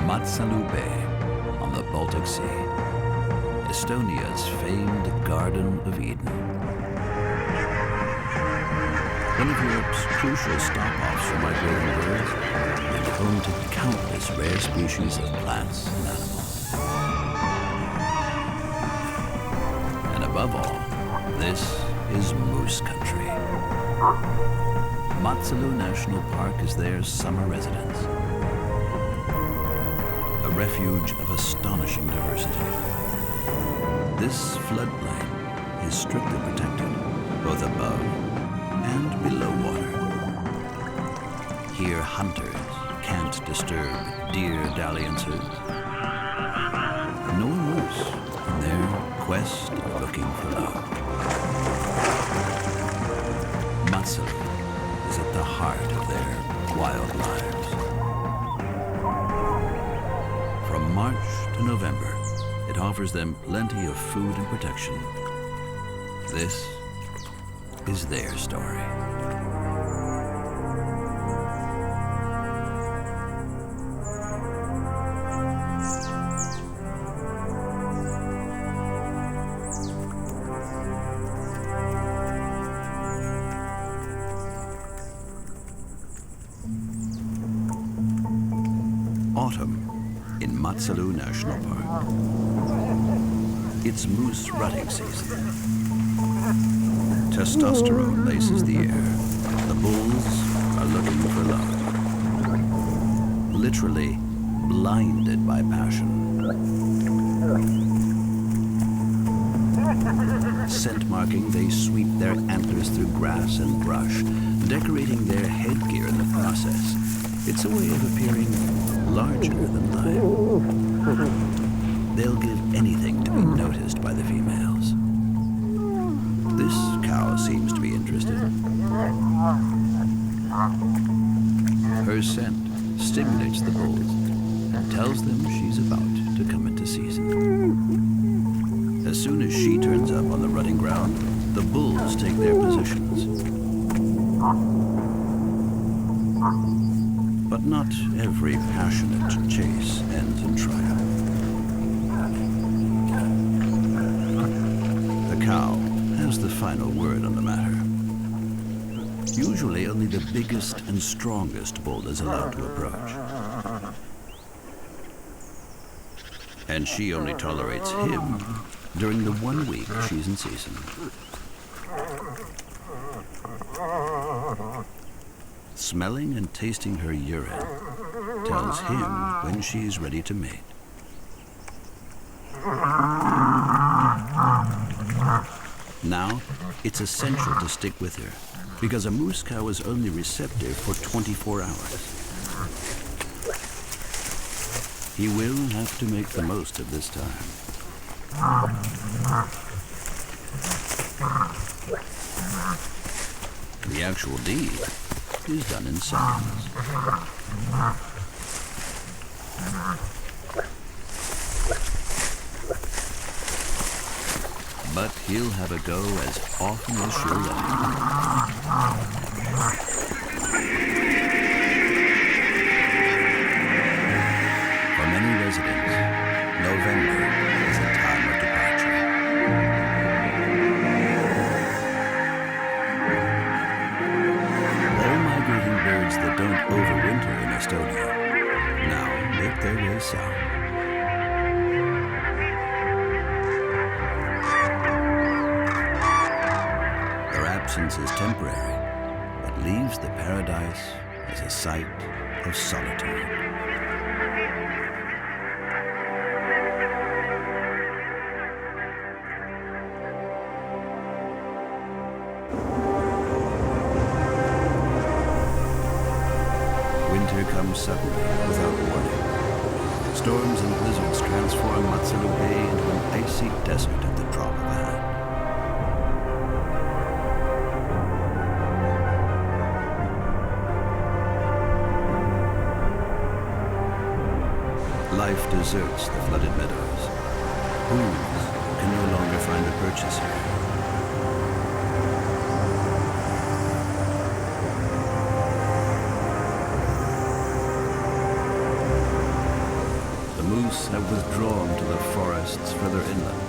Matsalu Bay on the Baltic Sea, Estonia's famed Garden of Eden. One of Europe's crucial stop-offs for migrating birds, and home to countless rare species of plants and animals. And above all, this is moose country. Matsalu National Park is their summer residence, a refuge of astonishing diversity. This floodplain is strictly protected, both above and below water. Here hunters can't disturb deer dalliances, nor moose in their quest of looking for love. Matsalu is at the heart of their wild lives. From March to November, it offers them plenty of food and protection. This is their story. Autumn in Matsalu National Park. It's moose rutting season. Testosterone laces the air. The bulls are looking for love. Literally blinded by passion. Scent marking, they sweep their antlers through grass and brush, decorating their headgear in the process. It's a way of appearing larger than life. They'll give anything to be noticed by the females. This cow seems to be interested. Her scent stimulates the bulls and tells them she's about to come into season. As soon as she turns up on the rutting ground, the bulls take their positions. But not every passionate chase ends in triumph. The cow has the final word on the matter. Usually only the biggest and strongest bull is allowed to approach. And she only tolerates him during the 1 week she's in season. Smelling and tasting her urine tells him when she's ready to mate. Now, it's essential to stick with her, because a moose cow is only receptive for 24 hours. He will have to make the most of this time. The actual deed is done in seconds. But he'll have a go as often as she'll let him. For many residents, November is a time of departure. All migrating birds that don't overwinter in Estonia now make their way south. Absence is temporary, but leaves the paradise as a site of solitude. Winter comes suddenly, without warning. Storms and blizzards transform Matsalu Bay into an icy desert at the drop of a hat. Life deserts the flooded meadows. Hooves can no longer find a purchase here. moose have withdrawn to the forests further inland.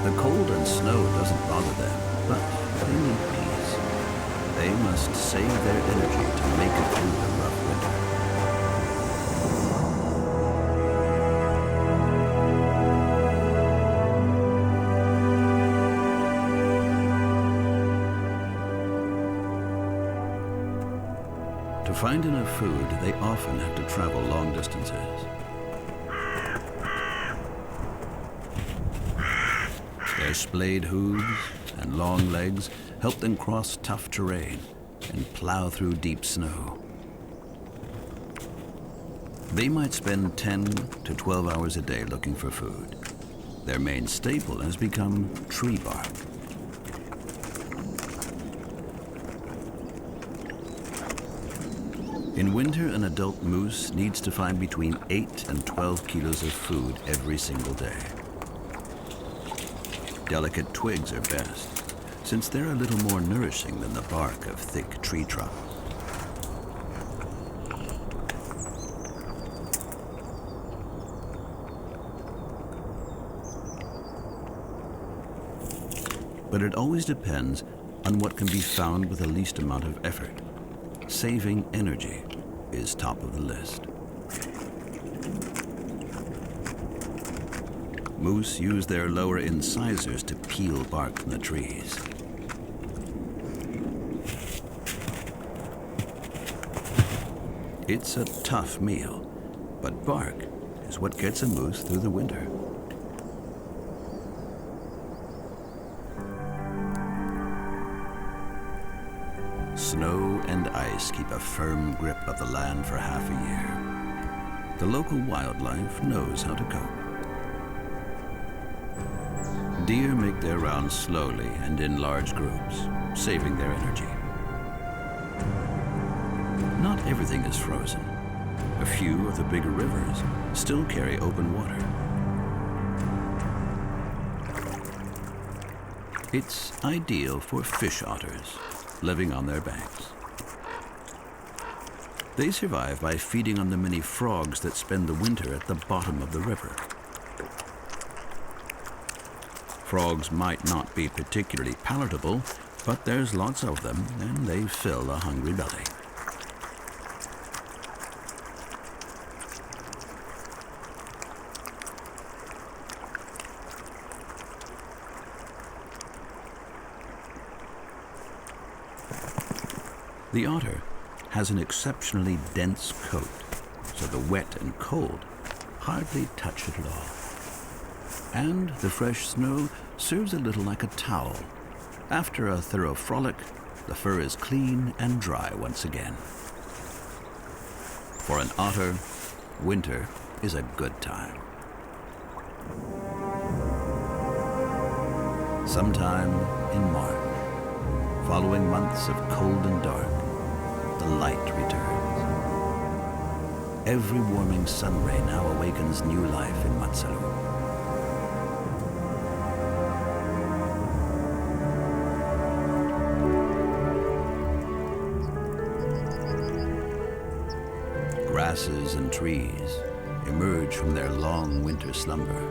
The cold and snow doesn't bother them, but they need peace. They must save their energy to make it through the rough winter. To find enough food, they often have to travel long distances. Their splayed hooves and long legs help them cross tough terrain and plow through deep snow. They might spend 10 to 12 hours a day looking for food. Their main staple has become tree bark. In winter, an adult moose needs to find between 8 and 12 kilos of food every single day. Delicate twigs are best, since they're a little more nourishing than the bark of thick tree trunks. But it always depends on what can be found with the least amount of effort. Saving energy is top of the list. Moose use their lower incisors to peel bark from the trees. It's a tough meal, but bark is what gets a moose through the winter. Snow and ice keep a firm grip of the land for half a year. The local wildlife knows how to cope. Deer make their rounds slowly and in large groups, saving their energy. Not everything is frozen. A few of the bigger rivers still carry open water. It's ideal for fish otters living on their banks. They survive by feeding on the many frogs that spend the winter at the bottom of the river. Frogs might not be particularly palatable, but there's lots of them, and they fill a hungry belly. The otter has an exceptionally dense coat, so the wet and cold hardly touch it at all. And the fresh snow serves a little like a towel. After a thorough frolic, the fur is clean and dry once again. For an otter, winter is a good time. Sometime in March, following months of cold and dark, the light returns. Every warming sun ray now awakens new life in Matsalu. Grasses and trees emerge from their long winter slumber.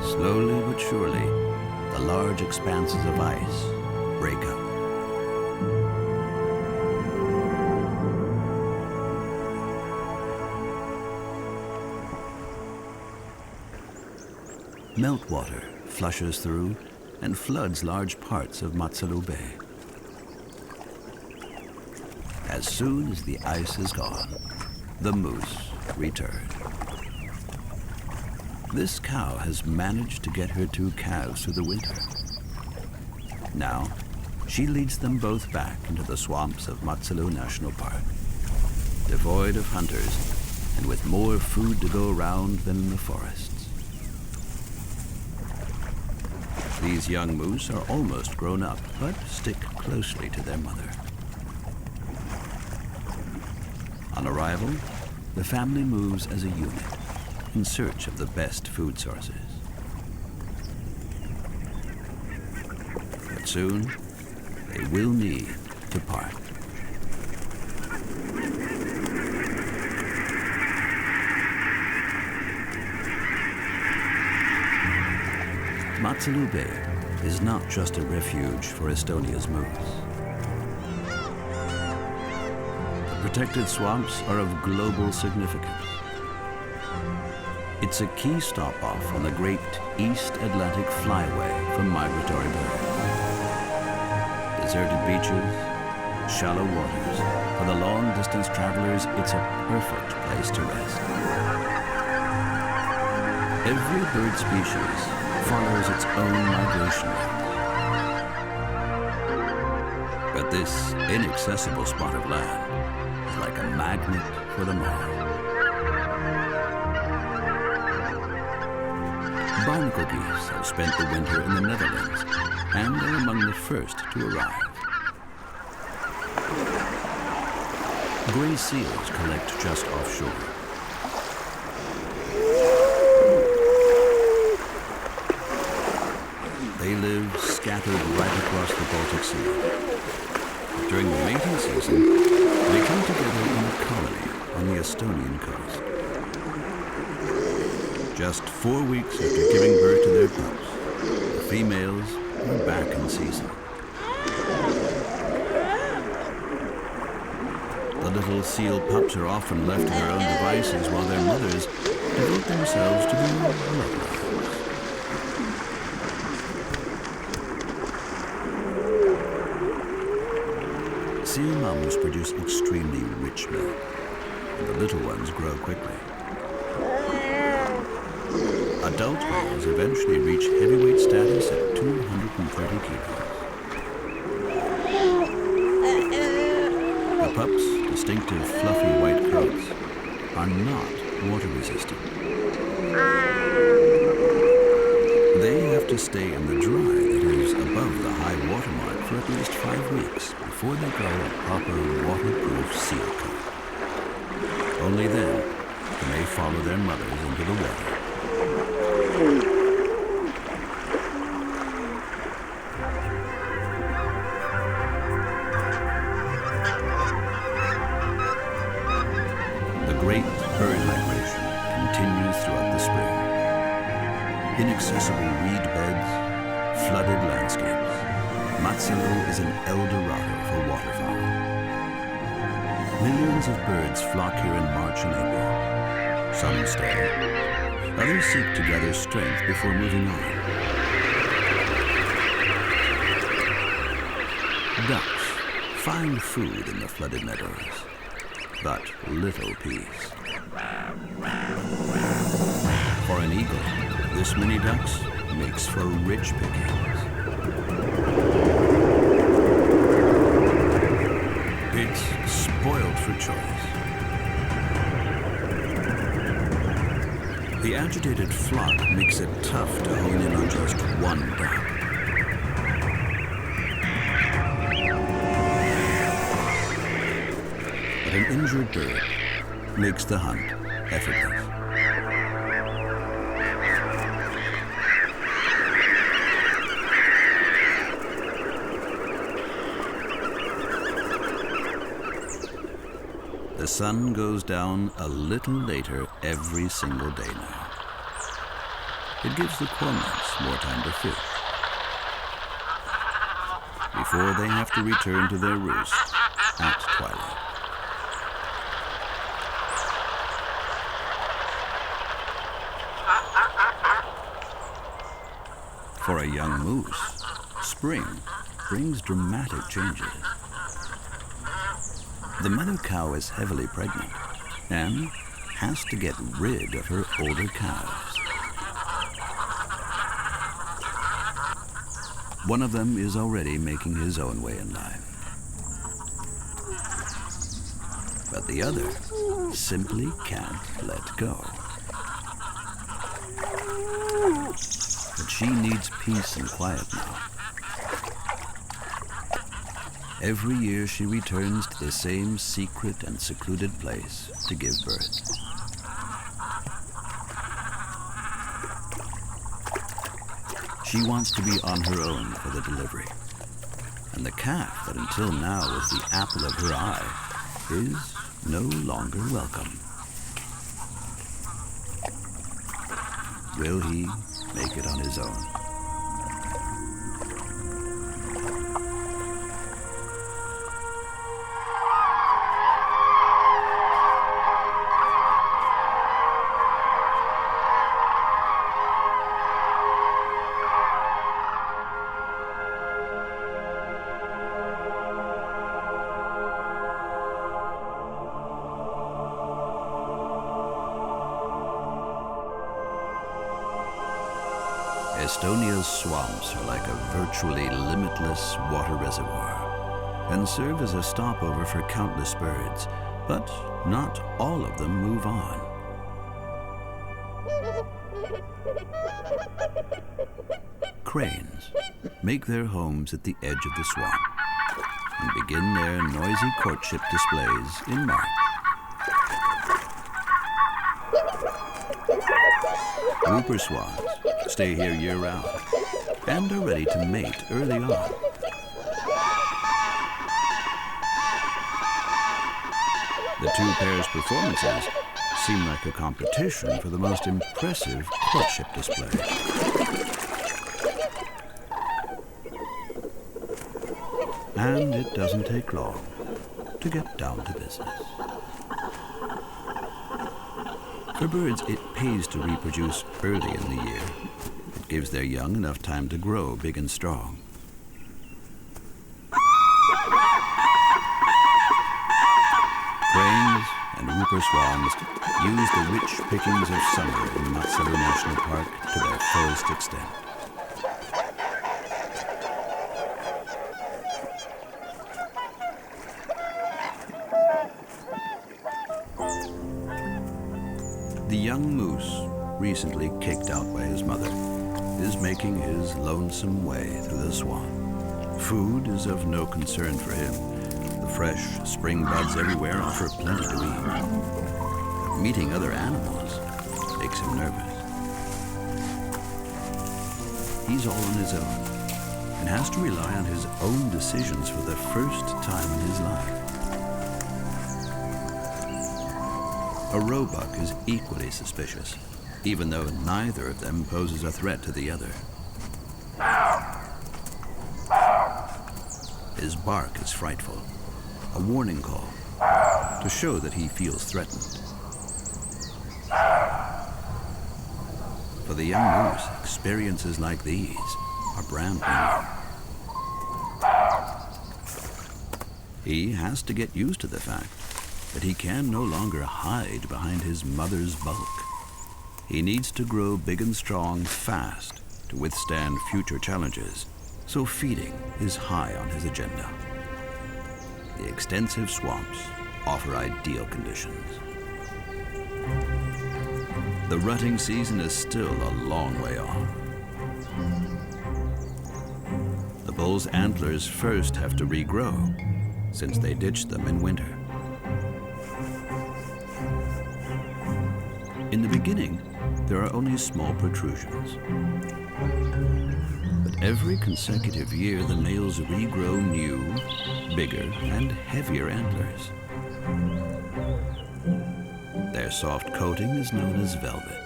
Slowly but surely, the large expanses of ice break up. Meltwater flushes through and floods large parts of Matsalu Bay. As soon as the ice is gone, the moose return. This cow has managed to get her 2 calves through the winter. Now, she leads them both back into the swamps of Matsalu National Park, devoid of hunters and with more food to go around than in the forests. These young moose are almost grown up, but stick closely to their mother. On arrival, the family moves as a unit in search of the best food sources. But soon, they will need to part. Matsalu Bay is not just a refuge for Estonia's moose. The protected swamps are of global significance. It's a key stop-off on the great East Atlantic flyway for migratory birds. Deserted beaches, shallow waters. For the long-distance travelers, it's a perfect place to rest. Every bird species follows its own migration route. But this inaccessible spot of land is like a magnet for them all. Barnacle geese have spent the winter in the Netherlands and are among the first to arrive. Gray seals collect just offshore. They live scattered right across the Baltic Sea. But during the mating season, they come together in a colony on the Estonian coast. Just 4 weeks after giving birth to their pups, the females are back in season. The little seal pups are often left to their own devices while their mothers devote themselves to their love lives. Seal mums produce extremely rich milk, and the little ones grow quickly. Adult whales eventually reach heavyweight status at 230 kilos. The pups' distinctive fluffy white coats are not water resistant. They have to stay in the dry that is above the high water mark for at least 5 weeks before they grow a proper waterproof seal coat. Only then can they follow their mothers into the water. The great bird migration continues throughout the spring. Inaccessible reed beds, flooded landscapes. Matsalu is an El Dorado for waterfowl. Millions of birds flock here in March and April. Some stay. Others seek to gather strength before moving on. Ducks find food in the flooded meadows, but little peace. For an eagle, this many ducks makes for rich pickings. It's spoiled for choice. The agitated flock makes it tough to hone in on just one duck. But an injured bird makes the hunt effortless. The sun goes down a little later every single day now. It gives the cormorants more time to fish before they have to return to their roost at twilight. For a young moose, spring brings dramatic changes. The mother cow is heavily pregnant and has to get rid of her older calves. One of them is already making his own way in life. But the other simply can't let go. But she needs peace and quiet now. Every year she returns to the same secret and secluded place to give birth. She wants to be on her own for the delivery. and the calf that until now was the apple of her eye is no longer welcome. Will he make it on his own? Estonia's swamps are like a virtually limitless water reservoir and serve as a stopover for countless birds, but not all of them move on. Cranes make their homes at the edge of the swamp and begin their noisy courtship displays in March. Whooper swans stay here year-round and are ready to mate early on. The two pairs' performances seem like a competition for the most impressive courtship display. And it doesn't take long to get down to business. For birds, it pays to reproduce early in the year. It gives their young enough time to grow big and strong. Cranes and whooper swans use the rich pickings of summer in Matsalu National Park to their fullest extent. The young moose, recently kicked out by his mother, is making his lonesome way through the swamp. Food is of no concern for him. The fresh spring buds everywhere offer plenty to eat. But meeting other animals makes him nervous. He's all on his own and has to rely on his own decisions for the first time in his life. A roebuck is equally suspicious, even though neither of them poses a threat to the other. His bark is frightful, a warning call to show that he feels threatened. For the young moose, experiences like these are brand new. He has to get used to the fact that he can no longer hide behind his mother's bulk. He needs to grow big and strong fast to withstand future challenges, so feeding is high on his agenda. The extensive swamps offer ideal conditions. The rutting season is still a long way off. The bull's antlers first have to regrow, since they ditched them in winter. In the beginning, there are only small protrusions. But every consecutive year, the males regrow new, bigger, and heavier antlers. Their soft coating is known as velvet.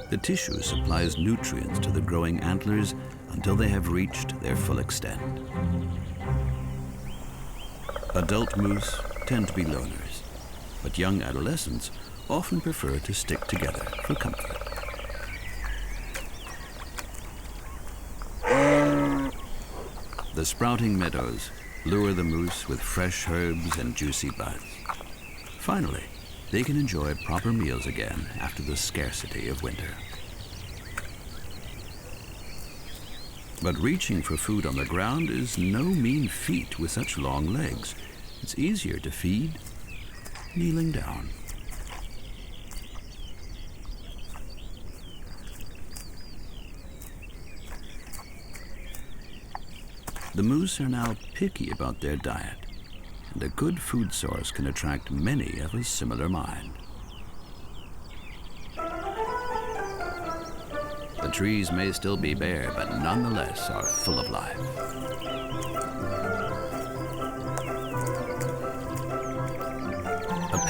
The tissue supplies nutrients to the growing antlers until they have reached their full extent. Adult moose tend to be loners, but young adolescents often prefer to stick together for comfort. The sprouting meadows lure the moose with fresh herbs and juicy buds. Finally, they can enjoy proper meals again after the scarcity of winter. But reaching for food on the ground is no mean feat with such long legs. It's easier to feed kneeling down. The moose are now picky about their diet, and a good food source can attract many of a similar mind. The trees may still be bare, but nonetheless are full of life.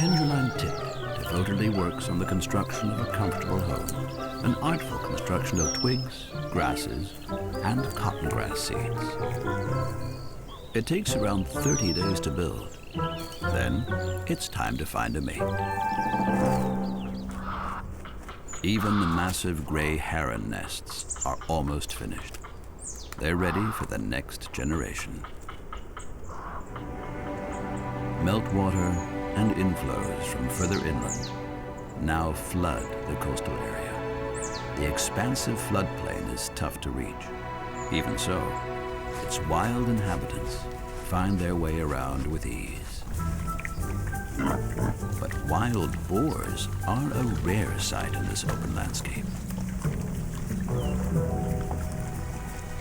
Pendulum Tip devotedly works on the construction of a comfortable home, an artful construction of twigs, grasses, and cotton grass seeds. It takes around 30 days to build. Then, it's time to find a mate. Even the massive gray heron nests are almost finished. They're ready for the next generation. Meltwater and inflows from further inland now flood the coastal area. The expansive floodplain is tough to reach. Even so, its wild inhabitants find their way around with ease. But wild boars are a rare sight in this open landscape.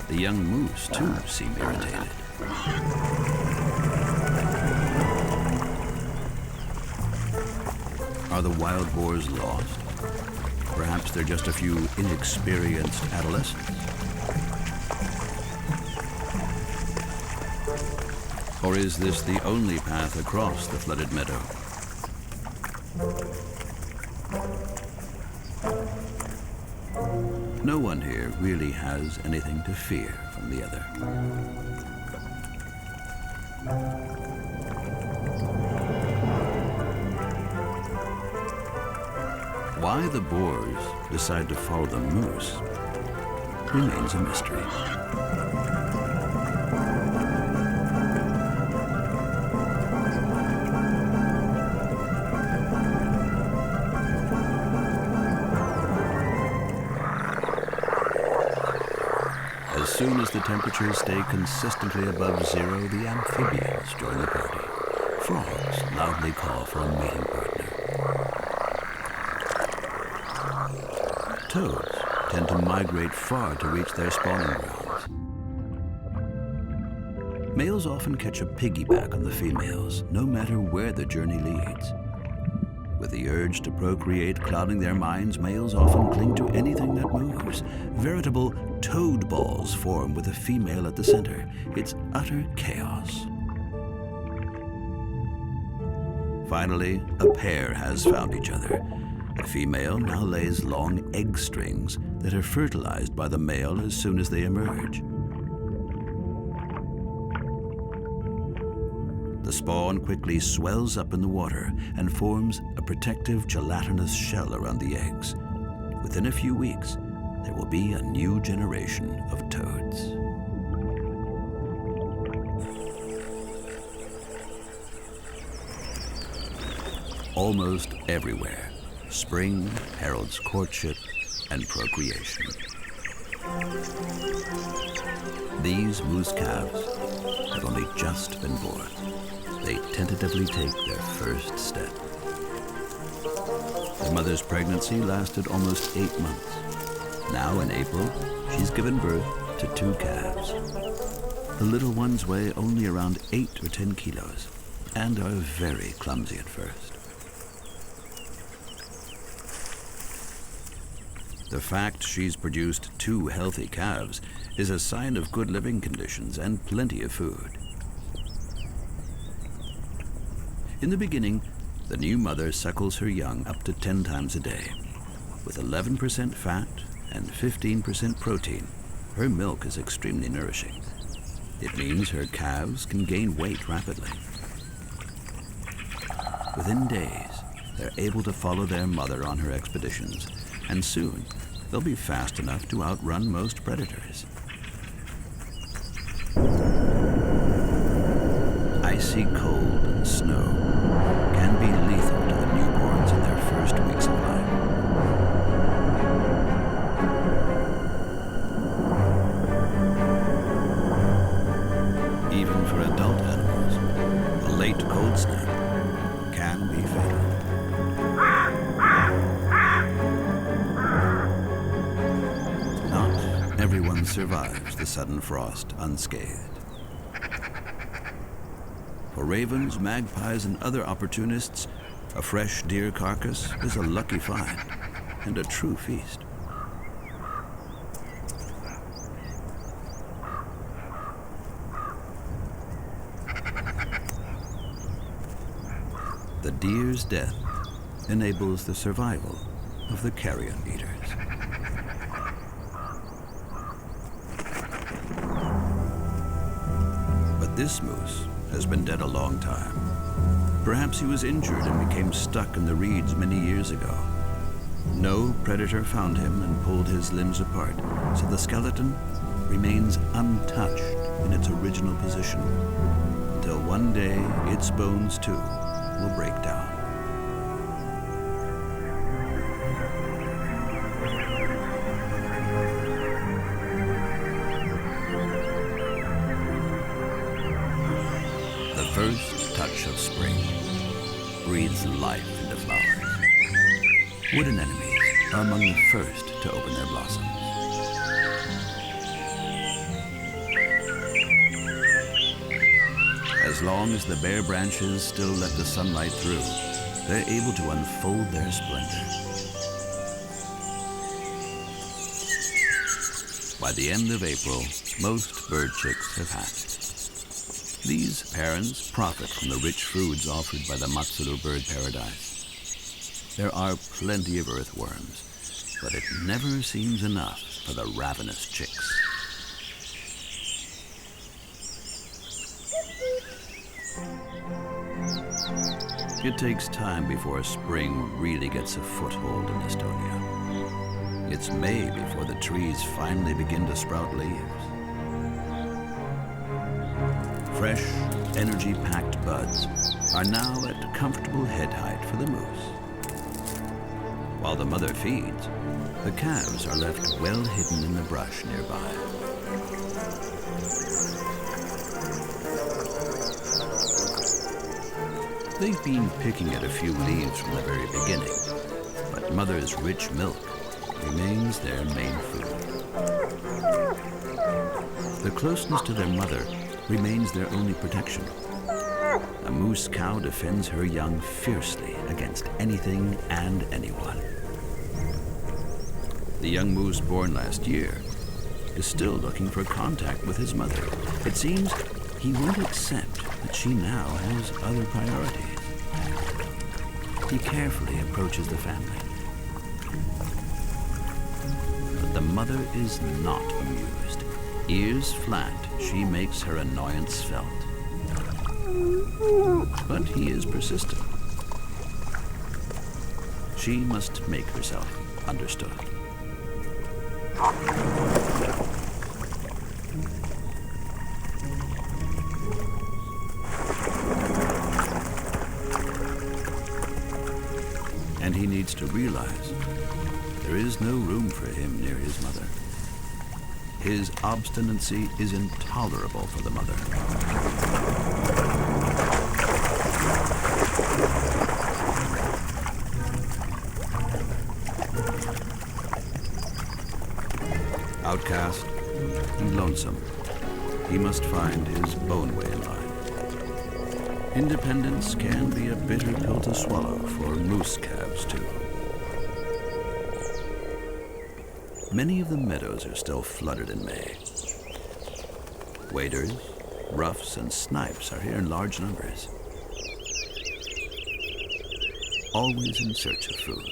The young moose, too, seem irritated. Are the wild boars lost? Perhaps they're just a few inexperienced adolescents. Or is this the only path across the flooded meadow? No one here really has anything to fear from the other. Why the boars decide to follow the moose remains a mystery. As soon as the temperatures stay consistently above zero, the amphibians join the party. Frogs loudly call for a mating partner. Toads tend to migrate far to reach their spawning grounds. Males often catch a piggyback on the females, no matter where the journey leads. With the urge to procreate clouding their minds, males often cling to anything that moves. Veritable toad balls form with a female at the center. It's utter chaos. Finally, a pair has found each other. The female now lays long egg strings that are fertilized by the male as soon as they emerge. The spawn quickly swells up in the water and forms a protective gelatinous shell around the eggs. Within a few weeks, there will be a new generation of toads. Almost everywhere, spring heralds courtship and procreation. These moose calves have only just been born. They tentatively take their first step. The mother's pregnancy lasted almost 8 months. Now in April, she's given birth to 2 calves. The little ones weigh only around 8 or 10 kilos and are very clumsy at first. The fact she's produced 2 healthy calves is a sign of good living conditions and plenty of food. In the beginning, the new mother suckles her young up to 10 times a day. With 11% fat and 15% protein, her milk is extremely nourishing. It means her calves can gain weight rapidly. Within days, they're able to follow their mother on her expeditions, and soon they'll be fast enough to outrun most predators. Icy cold and snow can be lethal to the newborns in their first weeks of life. Even for adult animals, a late cold snap can be fatal. Not everyone survives the sudden frost unscathed. For ravens, magpies, and other opportunists, a fresh deer carcass is a lucky find and a true feast. The deer's death enables the survival of the carrion eaters. But this moose has been dead a long time. Perhaps he was injured and became stuck in the reeds many years ago. No predator found him and pulled his limbs apart, so the skeleton remains untouched in its original position until one day its bones too will break down. The first touch of spring breathes life into flowers. Wood anemones are among the first to open their blossoms. As long as the bare branches still let the sunlight through, they're able to unfold their splendor. By the end of April, most bird chicks have hatched. These parents profit from the rich foods offered by the Matsalu bird paradise. There are plenty of earthworms, but it never seems enough for the ravenous chicks. It takes time before spring really gets a foothold in Estonia. It's May before the trees finally begin to sprout leaves. Fresh, energy-packed buds are now at comfortable head height for the moose. While the mother feeds, the calves are left well hidden in the brush nearby. They've been picking at a few leaves from the very beginning, but mother's rich milk remains their main food. The closeness to their mother remains their only protection. A moose cow defends her young fiercely against anything and anyone. The young moose born last year is still looking for contact with his mother. It seems he won't accept that she now has other priorities. He carefully approaches the family. But the mother is not amused. Ears flat, she makes her annoyance felt. But he is persistent. She must make herself understood. And he needs to realize there is no room for him near his mother. His obstinacy is intolerable for the mother. Outcast and lonesome, he must find his own way in life. Independence can be a bitter pill to swallow for moose calves, too. Many of the meadows are still flooded in May. Waders, ruffs, and snipes are here in large numbers, always in search of food.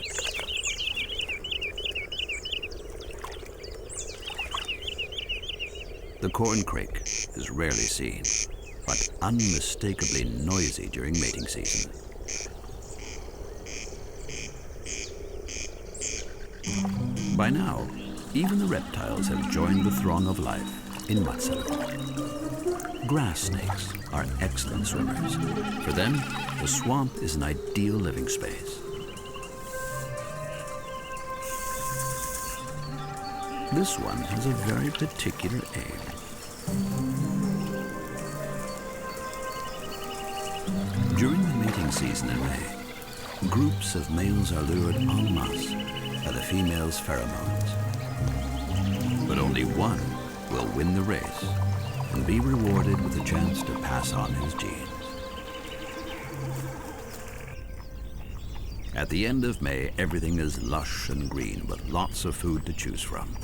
The corncrake is rarely seen, but unmistakably noisy during mating season. By now, even the reptiles have joined the throng of life in Matsalu. Grass snakes are excellent swimmers. For them, the swamp is an ideal living space. This one has a very particular aim. During the mating season in May, groups of males are lured en masse by the female's pheromones. But only one will win the race and be rewarded with a chance to pass on his genes. At the end of May, everything is lush and green with lots of food to choose from.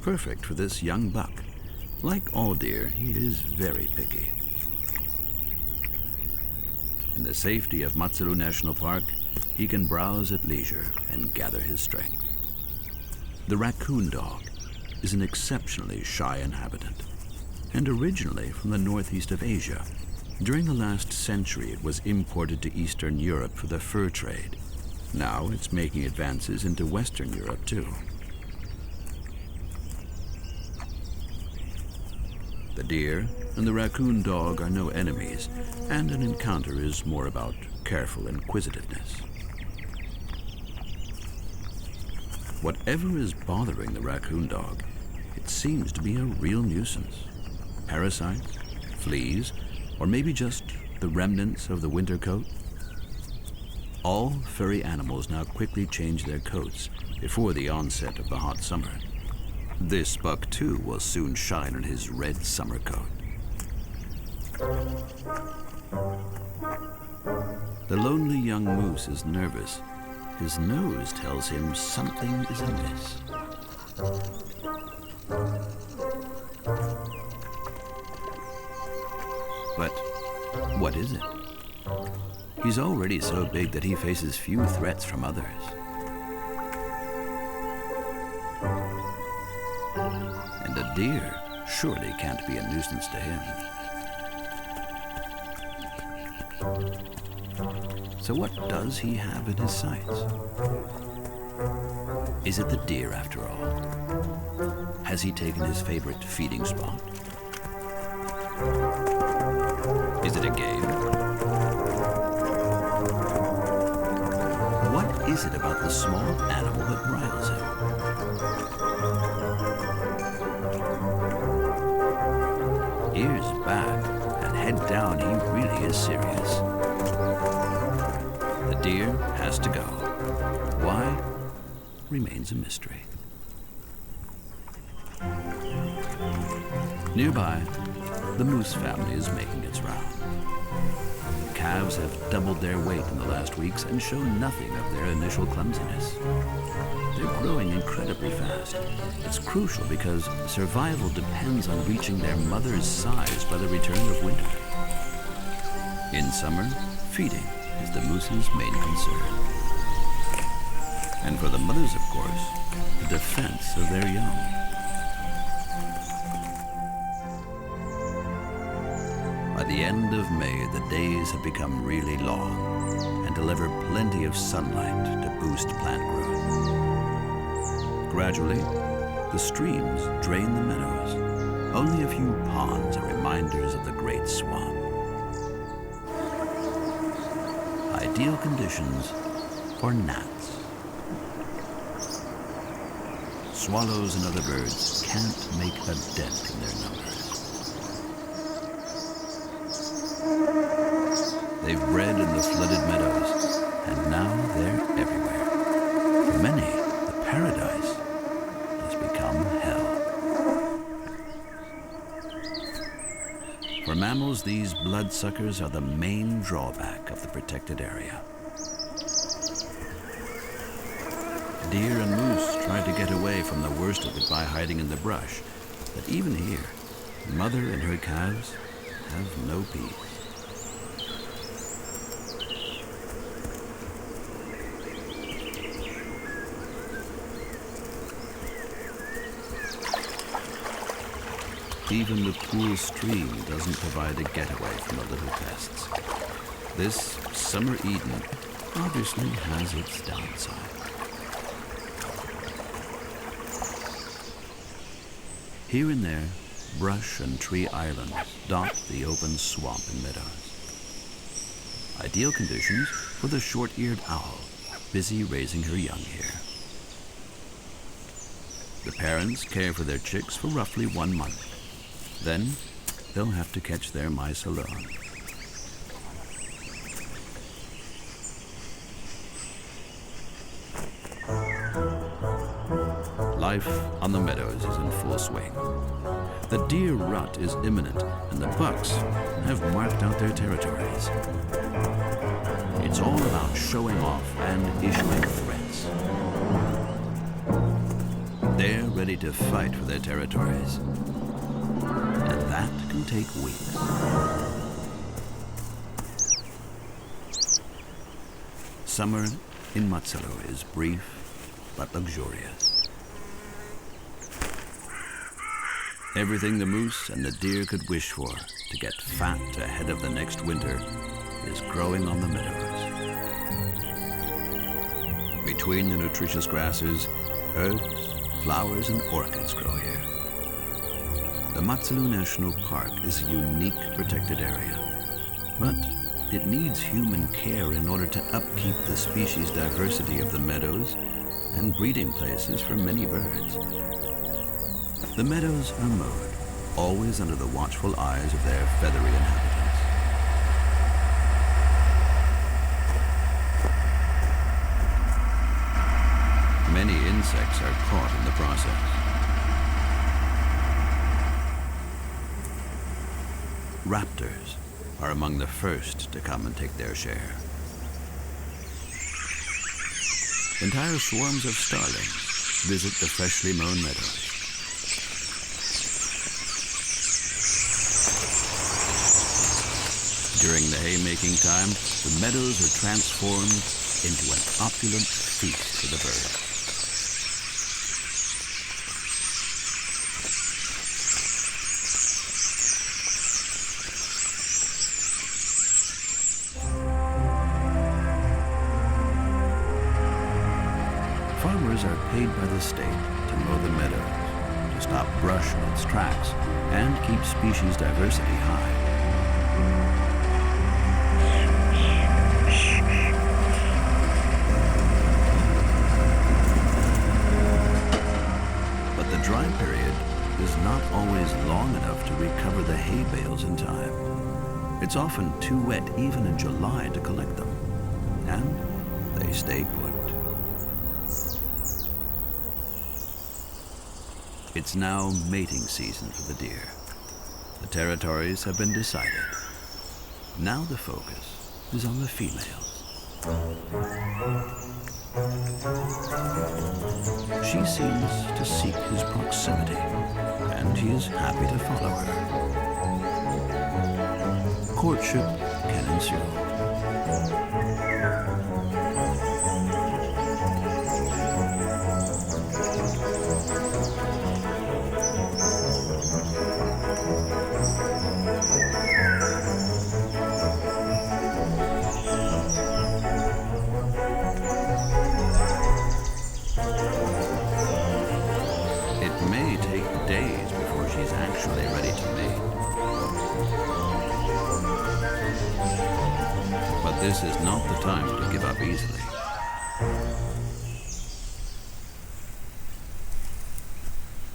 Perfect for this young buck. Like all deer, he is very picky. In the safety of Matsalu National Park, he can browse at leisure and gather his strength. The raccoon dog is an exceptionally shy inhabitant, and originally from the northeast of Asia. During the last century, it was imported to Eastern Europe for the fur trade. Now it's making advances into Western Europe too. The deer and the raccoon dog are no enemies, and an encounter is more about careful inquisitiveness. Whatever is bothering the raccoon dog, it seems to be a real nuisance. Parasites, fleas, or maybe just the remnants of the winter coat? All furry animals now quickly change their coats before the onset of the hot summer. This buck, too, will soon shine in his red summer coat. The lonely young moose is nervous. His nose tells him something is amiss. But what is it? He's already so big that he faces few threats from others. And a deer surely can't be a nuisance to him. So what does he have in his sights? Is it the deer after all? Has he taken his favorite feeding spot? Is it a game? What is it about the small animal that riles him? Ears back and head down, he really is serious. The deer has to go. Why remains a mystery. Nearby, the moose family is making its round. The calves have doubled their weight in the last weeks and show nothing of their initial clumsiness. They're growing incredibly fast. It's crucial because survival depends on reaching their mother's size by the return of winter. In summer, feeding is the moose's main concern. And for the mothers, of course, the defense of their young. By the end of May, the days have become really long and deliver plenty of sunlight to boost plant growth. Gradually, the streams drain the meadows. Only a few ponds are reminders of the great swamp. Ideal conditions for gnats. Swallows and other birds can't make a dent in their numbers. They've bred in the flooded meadows, and now they're everywhere. For many, the paradise has become hell. For mammals, these bloodsuckers are the main drawback of the protected area. Deer and moose try to get away from the worst of it by hiding in the brush, but even here, mother and her calves have no peace. Even the cool stream doesn't provide a getaway from the little pests. This summer Eden obviously has its downside. Here and there, brush and tree islands dot the open swamp and meadows. Ideal conditions for the short-eared owl, busy raising her young here. The parents care for their chicks for roughly 1 month. Then, they'll have to catch their mice alone. Life on the meadows is in full swing. The deer rut is imminent, and the bucks have marked out their territories. It's all about showing off and issuing threats. They're ready to fight for their territories. And that can take weeks. Summer in Matsalu is brief but luxurious. Everything the moose and the deer could wish for to get fat ahead of the next winter is growing on the meadows. Between the nutritious grasses, herbs, flowers, and orchids grow here. The Matsalu National Park is a unique protected area, but it needs human care in order to upkeep the species diversity of the meadows and breeding places for many birds. The meadows are mowed, always under the watchful eyes of their feathery inhabitants. Many insects are caught in the process. Raptors are among the first to come and take their share. Entire swarms of starlings visit the freshly mown meadows. During the haymaking time, the meadows are transformed into an opulent feast for the birds. Farmers are paid by the state to mow the meadows, to stop brush on its tracks, and keep species diversity high. But the dry period is not always long enough to recover the hay bales in time. It's often too wet even in July to collect them, and they stay put. It's now mating season for the deer. The territories have been decided. Now the focus is on the females. She seems to seek his proximity, and he is happy to follow her. Courtship can ensue. Days before she's actually ready to mate. But this is not the time to give up easily.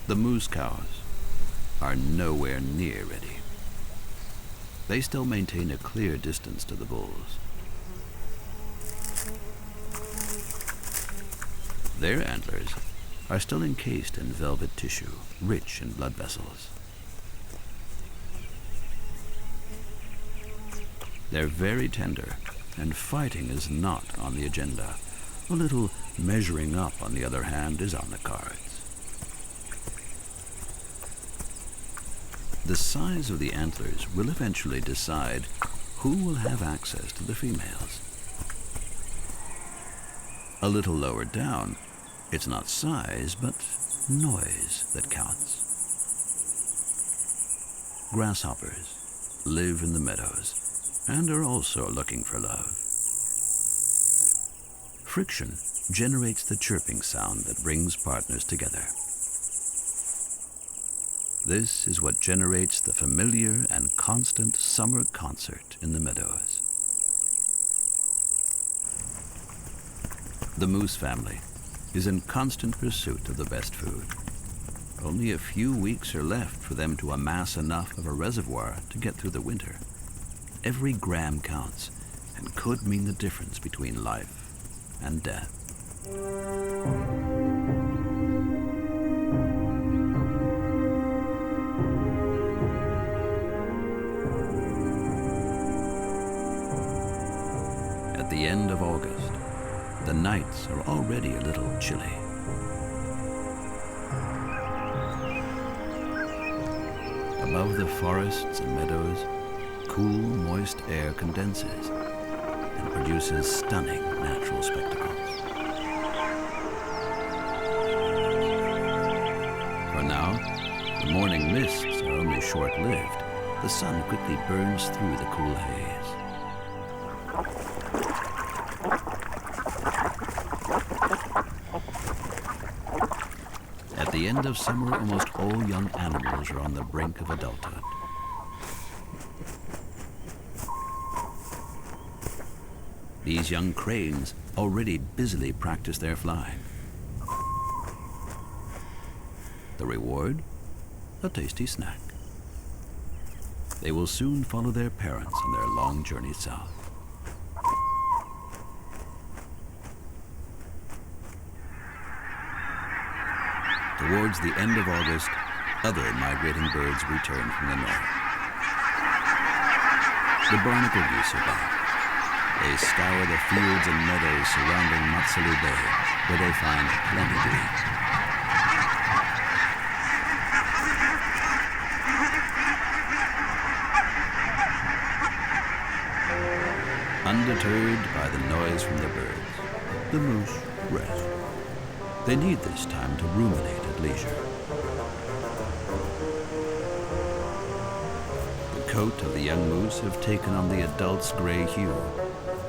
The moose cows are nowhere near ready. They still maintain a clear distance to the bulls. Their antlers are still encased in velvet tissue, rich in blood vessels. They're very tender, and fighting is not on the agenda. A little measuring up, on the other hand, is on the cards. The size of the antlers will eventually decide who will have access to the females. A little lower down, it's not size, but noise that counts. Grasshoppers live in the meadows and are also looking for love. Friction generates the chirping sound that brings partners together. This is what generates the familiar and constant summer concert in the meadows. The moose family is in constant pursuit of the best food. Only a few weeks are left for them to amass enough of a reservoir to get through the winter. Every gram counts and could mean the difference between life and death. At the end of August, the nights are already a little chilly. Above the forests and meadows, cool, moist air condenses, and produces stunning natural spectacles. For now, the morning mists are only short-lived. The sun quickly burns through the cool haze. At the end of summer, almost all young animals are on the brink of adulthood. These young cranes already busily practice their flying. The reward? A tasty snack. They will soon follow their parents on their long journey south. Towards the end of August, other migrating birds return from the north. The barnacle geese are back. They scour the fields and meadows surrounding Matsalu Bay, where they find plenty to eat. Undeterred by the noise from the birds, the moose rest. They need this time to ruminate at leisure. The coat of the young moose have taken on the adult's gray hue,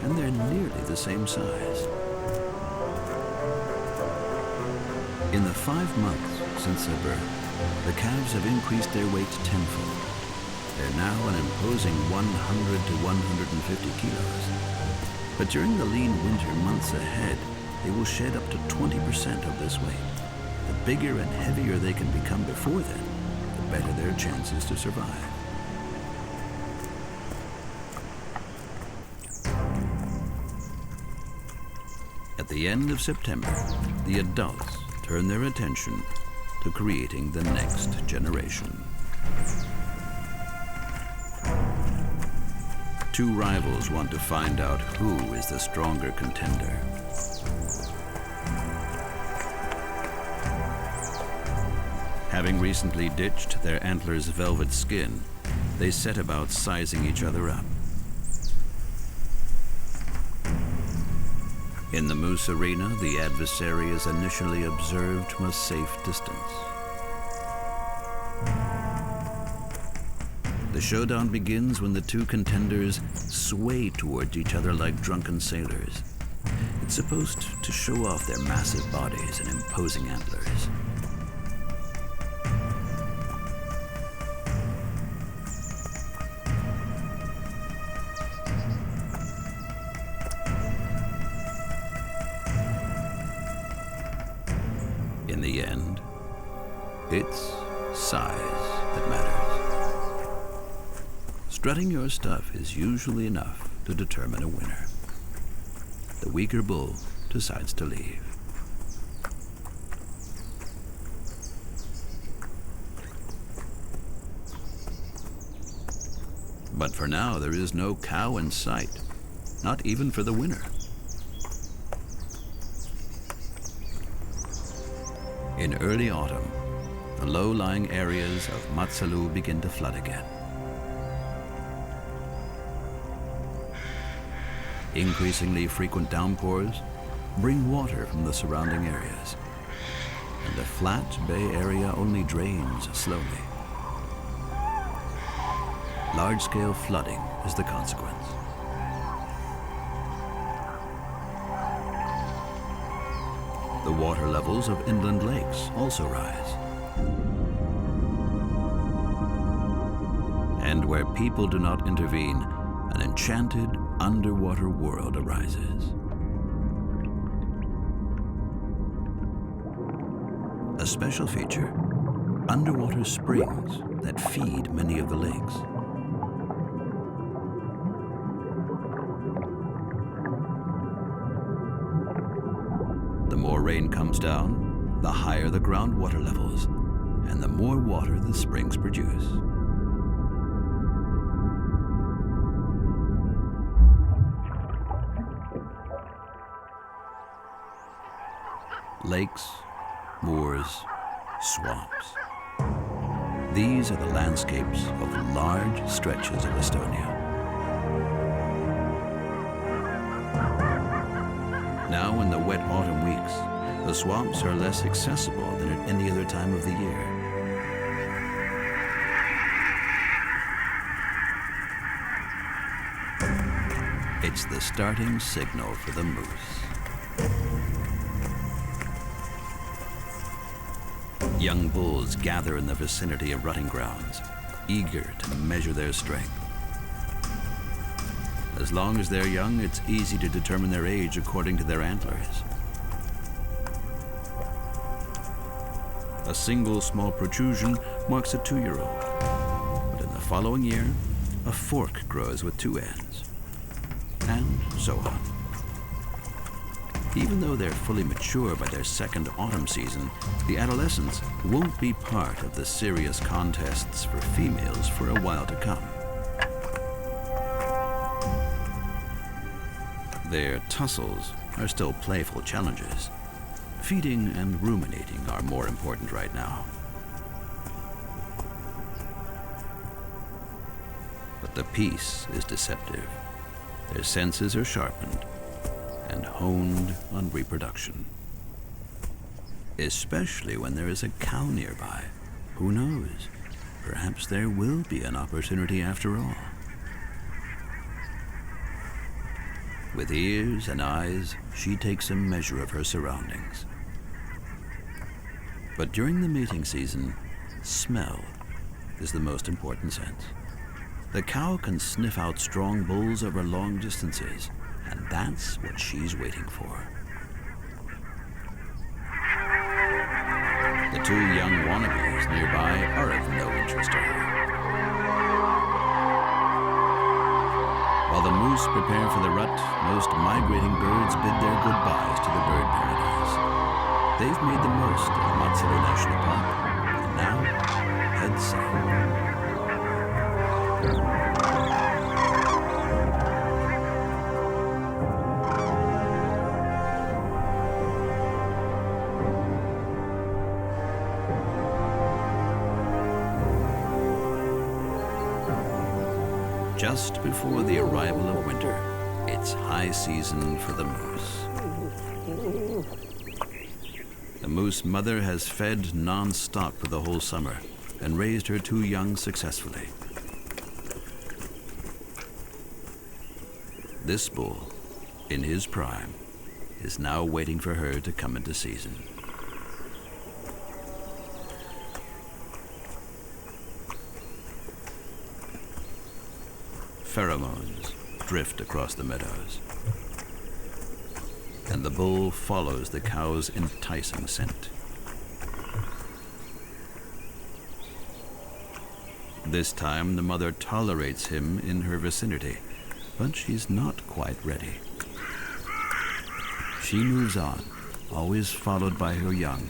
and they're nearly the same size. In the 5 months since their birth, the calves have increased their weight tenfold. They're now an imposing 100 to 150 kilos. But during the lean winter months ahead, they will shed up to 20% of this weight. The bigger and heavier they can become before then, the better their chances to survive. At the end of September, the adults turn their attention to creating the next generation. Two rivals want to find out who is the stronger contender. Having recently ditched their antlers' velvet skin, they set about sizing each other up. In the moose arena, the adversary is initially observed from a safe distance. The showdown begins when the two contenders sway towards each other like drunken sailors. It's supposed to show off their massive bodies and imposing antlers. In the end, it's size that matters. Strutting your stuff is usually enough to determine a winner. The weaker bull decides to leave. But for now, there is no cow in sight, not even for the winner. In early autumn, the low-lying areas of Matsalu begin to flood again. Increasingly frequent downpours bring water from the surrounding areas, and the flat bay area only drains slowly. Large-scale flooding is the consequence. The water levels of inland lakes also rise. And where people do not intervene, an enchanted underwater world arises. A special feature, underwater springs that feed many of the lakes. The more rain comes down, the higher the groundwater levels, and the more water the springs produce. Lakes, moors, swamps. These are the landscapes of large stretches of Estonia. Now in the wet autumn weeks, the swamps are less accessible than at any other time of the year. It's the starting signal for the moose. Young bulls gather in the vicinity of rutting grounds, eager to measure their strength. As long as they're young, it's easy to determine their age according to their antlers. A single small protrusion marks a 2-year-old, but in the following year, a fork grows with 2 ends, and so on. Even though they're fully mature by their second autumn season, the adolescents won't be part of the serious contests for females for a while to come. Their tussles are still playful challenges. Feeding and ruminating are more important right now. But the peace is deceptive. Their senses are sharpened and honed on reproduction. Especially when there is a cow nearby. Who knows? Perhaps there will be an opportunity after all. With ears and eyes, she takes a measure of her surroundings. But during the mating season, smell is the most important sense. The cow can sniff out strong bulls over long distances, and that's what she's waiting for. The 2 young wannabes nearby are of no interest to her. While the moose prepare for the rut, most migrating birds bid their goodbyes to the bird paradise. They've made the most of Matsalu National Park, and now head south. Just before the arrival of winter, it's high season for the moose. The moose mother has fed non-stop for the whole summer and raised her 2 young successfully. This bull, in his prime, is now waiting for her to come into season. Pheromones drift across the meadows, and the bull follows the cow's enticing scent. This time, the mother tolerates him in her vicinity, but she's not quite ready. She moves on, always followed by her young,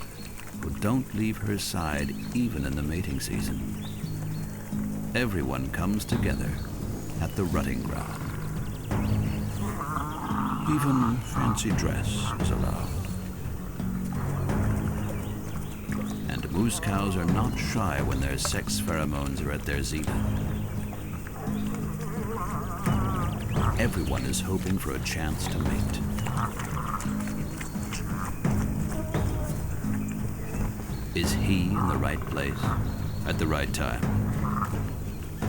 who don't leave her side even in the mating season. Everyone comes together at the rutting ground. Even fancy dress is allowed. And moose cows are not shy when their sex pheromones are at their zenith. Everyone is hoping for a chance to mate. Is he in the right place at the right time?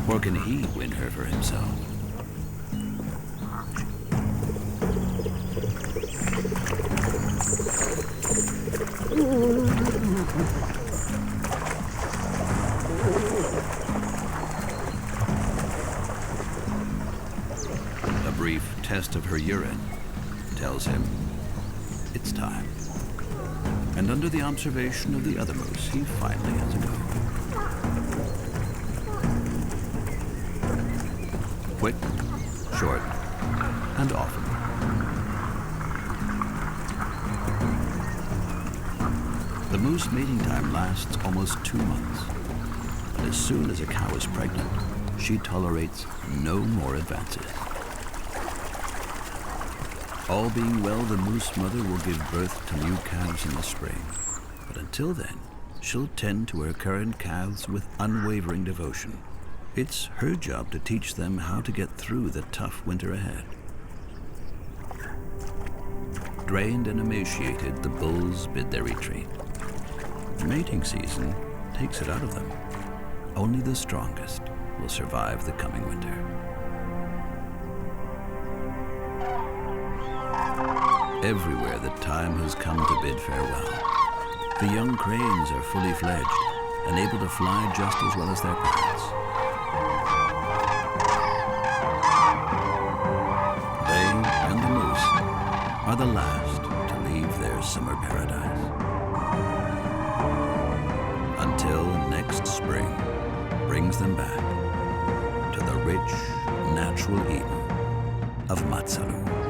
Or can he win her for himself? A brief test of her urine tells him it's time. And under the observation of the other moose, he finally has a go. Quick, short, and often. The moose mating time lasts almost 2 months. But as soon as a cow is pregnant, she tolerates no more advances. All being well, the moose mother will give birth to new calves in the spring. But until then, she'll tend to her current calves with unwavering devotion. It's her job to teach them how to get through the tough winter ahead. Drained and emaciated, the bulls bid their retreat. Mating season takes it out of them. Only the strongest will survive the coming winter. Everywhere the time has come to bid farewell. The young cranes are fully fledged and able to fly just as well as their parents. They and the moose are the last to leave their summer paradise. Until next spring brings them back to the rich, natural Eden of Matsalu.